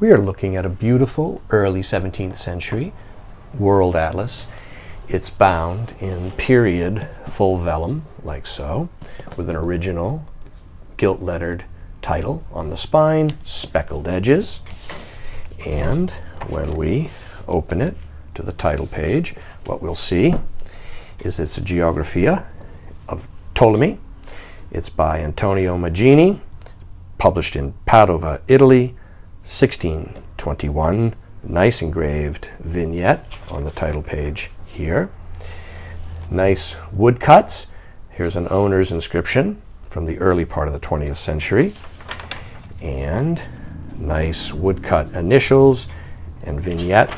We are looking at a beautiful early 17th century world atlas. It's bound in period full vellum, like so, with an original gilt lettered title on the spine, speckled edges. And when we open it to the title page, what we'll see is it's a Geografia of Ptolemy. It's by Antonio Magini, published in Padua, Italy, 1621. Nice engraved vignette on the title page here. Nice woodcuts. Here's an owner's inscription from the early part of the 20th century. And nice woodcut initials and vignette,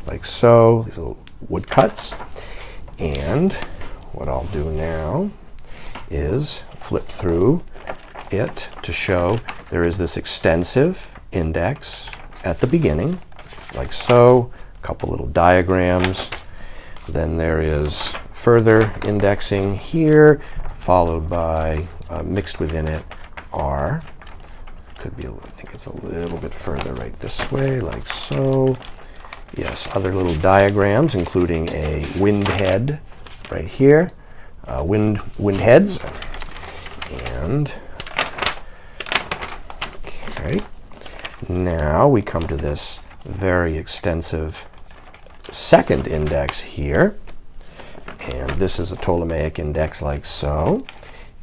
like so. These little woodcuts. And what I'll do now is flip through it to show there is this extensive index at the beginning, like so, a couple little diagrams. Then there is further indexing here, followed by, mixed within it are, could be, I think it's a little bit further right this way, like so. Yes, other little diagrams, including a wind head right here, wind heads. And, okay, now we come to this very extensive second index here. And this is a Ptolemaic index like so.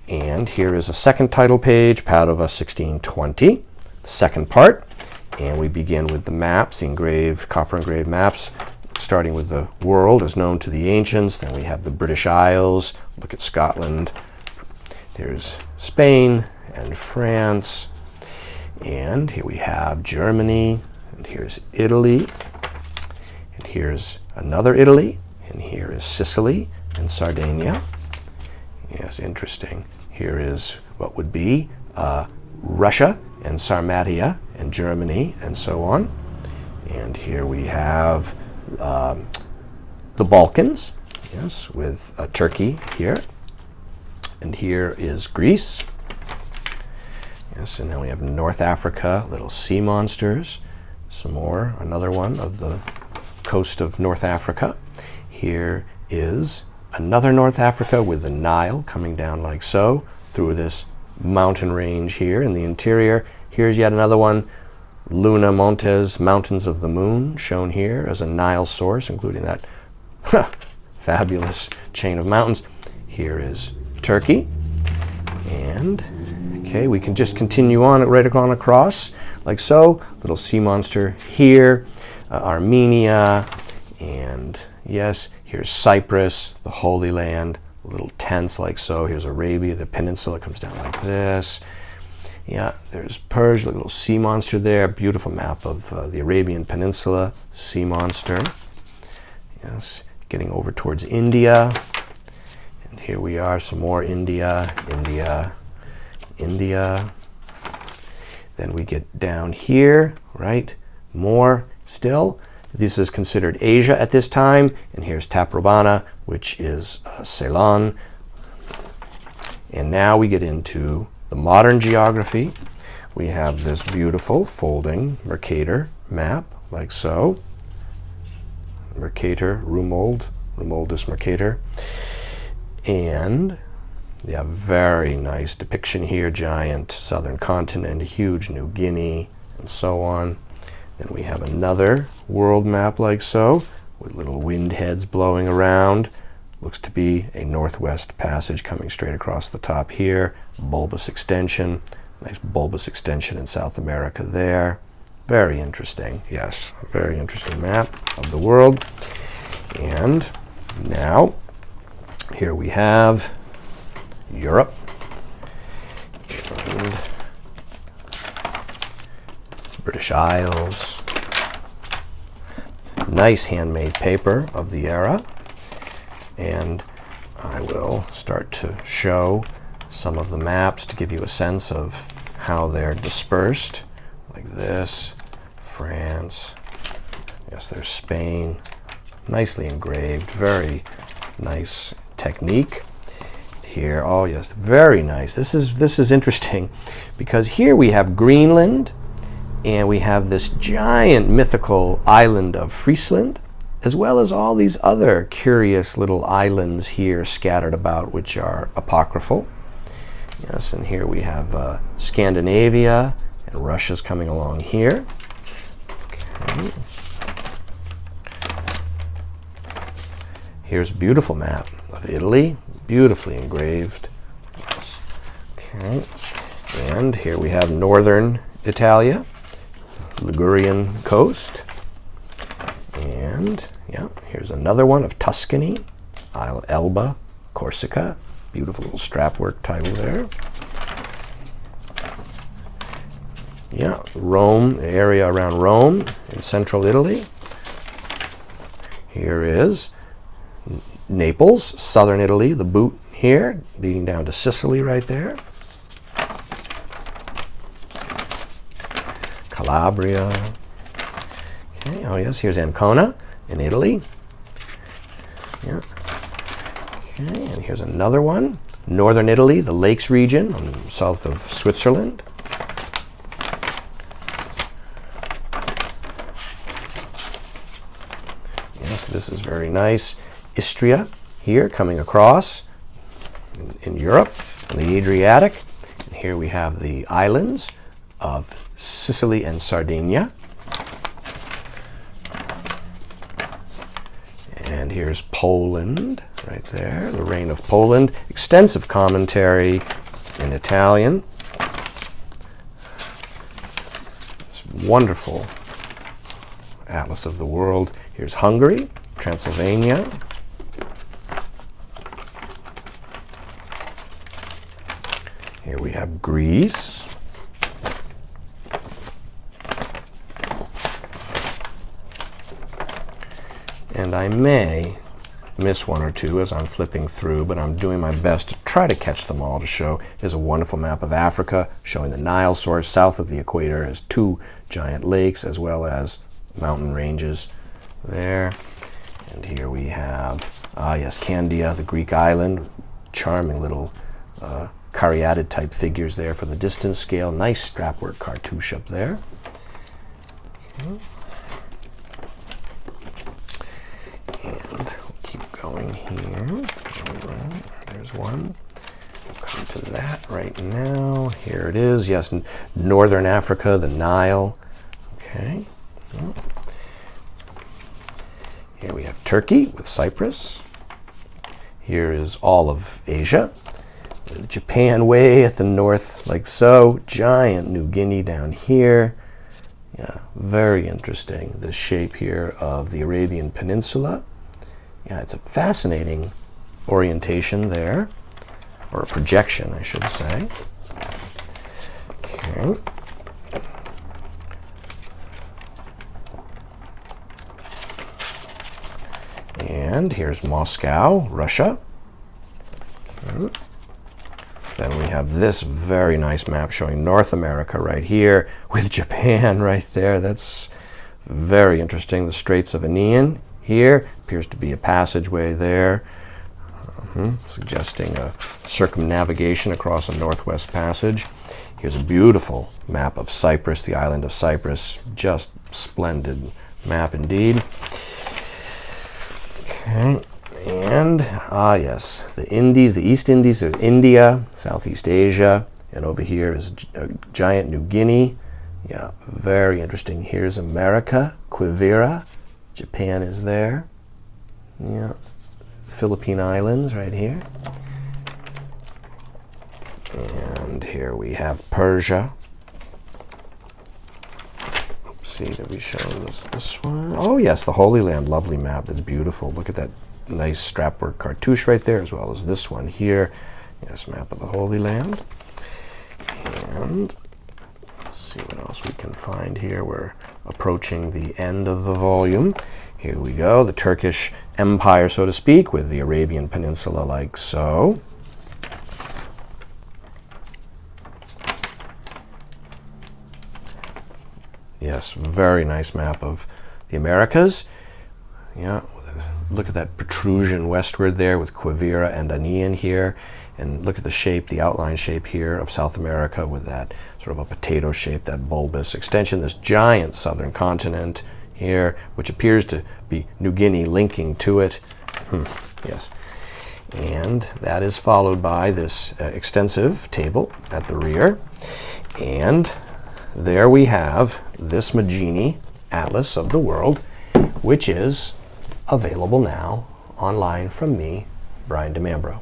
And here is a second title page, Padua 1620, the second part. And we begin with the maps, the engraved, copper engraved maps, starting with the world as known to the ancients. Then we have the British Isles. Look at Scotland. There's Spain and France. And here we have Germany. And here's Italy. And here's another Italy. And here is Sicily and Sardinia. Yes, interesting. Here is what would be Russia and Sarmatia and Germany and so on. And here we have the Balkans, yes, with Turkey here. And here is Greece. Yes, and then we have North Africa, little sea monsters. Some more, another one of the coast of North Africa. Here is another North Africa with the Nile coming down like so through this mountain range here in the interior. Here's yet another one, Luna Montes, Mountains of the Moon, shown here as a Nile source, including that fabulous chain of mountains. Here is Turkey. And, okay, we can just continue on right on across, like so. Little sea monster here, Armenia, and yes, here's Cyprus, the Holy Land, little tents like so. Here's Arabia, the peninsula comes down like this. Yeah, there's Persia, a little sea monster there. Beautiful map of the Arabian Peninsula, sea monster. Yes, getting over towards India. And here we are, some more India, India, India. Then we get down here, right? More still. This is considered Asia at this time. And here's Taprobana, which is Ceylon. And now we get into the modern geography. We have this beautiful folding Mercator map, like so. Mercator, Rumoldus Mercator. And we have very nice depiction here, giant southern continent, huge New Guinea, and so on. Then we have another world map like so, with little wind heads blowing around. Looks to be a northwest passage coming straight across the top here. Bulbous extension, nice bulbous extension in South America there. Very interesting, yes, a very interesting map of the world. And now, here we have Europe. And British Isles. Nice handmade paper of the era. And I will start to show some of the maps to give you a sense of how they're dispersed, like this. France, yes, there's Spain, nicely engraved, very nice technique. Here, oh yes, very nice. This is interesting because here we have Greenland And we have this giant mythical island of Friesland, as well as all these other curious little islands here scattered about, which are apocryphal. Yes, and here we have Scandinavia, and Russia's coming along here. Okay. Here's a beautiful map of Italy, beautifully engraved. Yes. Okay. And here we have northern Italia, Ligurian coast. And yeah, here's another one of Tuscany, Isle Elba, Corsica. Beautiful little strapwork title there. Yeah, Rome, the area around Rome in central Italy. Here is Naples, southern Italy, the boot here, leading down to Sicily right there. Calabria. Okay, oh yes, here's Ancona in Italy. Yeah. Okay, and here's another one. Northern Italy, the Lakes region, south of Switzerland. Yes, this is very nice. Istria here, coming across in Europe, on the Adriatic. And here we have the islands of Sicily and Sardinia. And here's Poland, right there, the reign of Poland. Extensive commentary in Italian. It's wonderful atlas of the world. Here's Hungary, Transylvania. Here we have Greece. And I may miss one or two as I'm flipping through, but I'm doing my best to try to catch them all to show. Here's a wonderful map of Africa showing the Nile source south of the equator as two giant lakes as well as mountain ranges there. And here we have, yes, Candia, the Greek island. Charming little caryatid type figures there for the distance scale. Nice strapwork cartouche up there. Okay. And we'll keep going here. There's one. We'll come to that right now. Here it is. Yes, northern Africa, the Nile. Okay. Here we have Turkey with Cyprus. Here is all of Asia. Japan way at the north, like so. Giant New Guinea down here. Yeah, very interesting. The shape here of the Arabian Peninsula. Yeah, it's a fascinating orientation there, or a projection, I should say. Okay. And here's Moscow, Russia. Okay. Then we have this very nice map showing North America right here with Japan right there. That's very interesting. The Straits of Anian here appears to be a passageway there, suggesting a circumnavigation across a northwest passage. Here's a beautiful map of Cyprus, the island of Cyprus. Just splendid map indeed. Okay. And, yes, the Indies, the East Indies of India, Southeast Asia, and over here is giant New Guinea. Yeah, very interesting. Here's America, Quivira. Japan is there. Yeah, Philippine Islands right here. And here we have Persia. Let's see, did we show this one? Oh, yes, the Holy Land. Lovely map. That's beautiful. Look at that. Nice strapwork cartouche right there, as well as this one here. Yes, map of the Holy Land. And let's see what else we can find here. We're approaching the end of the volume. Here we go, the Turkish Empire, so to speak, with the Arabian Peninsula like so. Yes, very nice map of the Americas. Yeah, look at that protrusion westward there with Quivira and Anian here. And look at the shape, the outline shape here of South America with that sort of a potato shape, that bulbous extension, this giant southern continent here, which appears to be New Guinea linking to it. Yes. And that is followed by this extensive table at the rear. And there we have this Magini Atlas of the World, which is available now online from me, Brian DeMambro.